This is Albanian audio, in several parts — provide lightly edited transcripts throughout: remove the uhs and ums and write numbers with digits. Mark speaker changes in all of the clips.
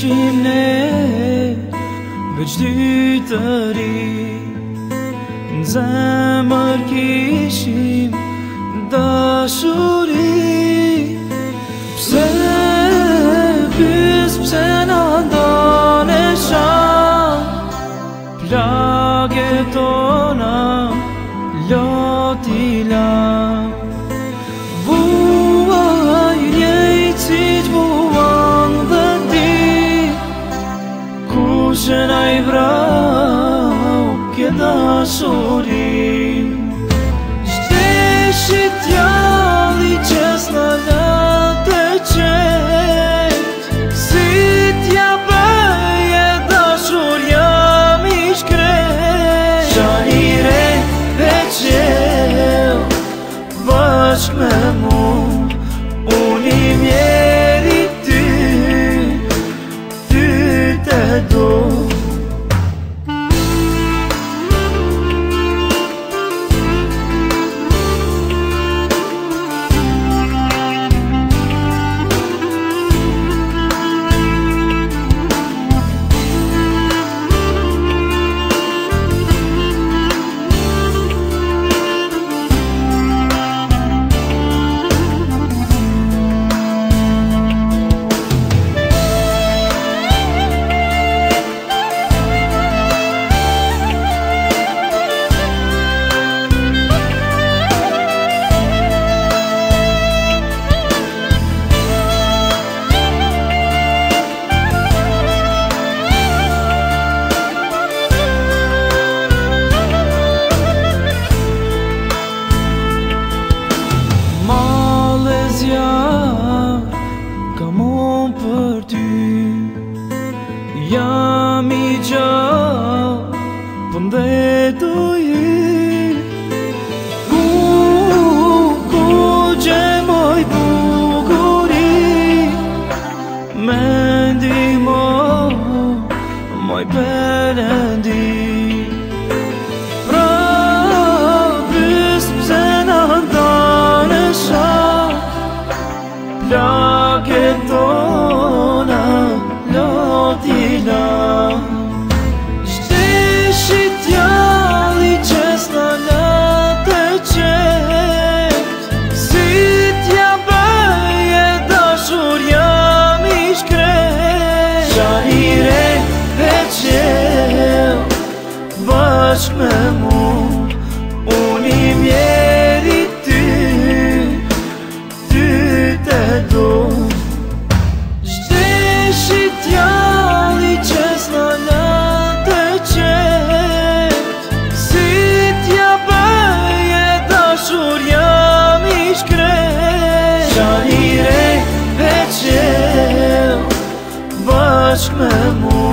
Speaker 1: ishim ne veç dy të ri, në zemër kishim dashuri. Pse pyes, pse na ndone shan plagët tona, loti lan. Vuaj njejt si t'vuan dhe ti, kush e na i vrau kë dashurin. Shteshit djalli që s'na lëte qet, si t'ja bëje dashur jam i shkret. Shanire e qel bashk me mu, unë i mjeri ty, ty te do. Kam unë për ty, jam i gjallë, po ndetu i. Ku gjemoj bukuri, me ndihmo moj Perëndi. Pra pyes pse na ndone shan plagët tona, loti lan. Shteshit djalli që s'na lëte qet, si t'ja bëje dashur jam i shkret. Shanire e qel bashk me mu, unë i mjeri ty, ty te do. Shteshit djalli që s'na lëte qet, si t'ja bëje dashur jam i shkret. Shanire e qel bashk me mu,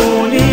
Speaker 1: unë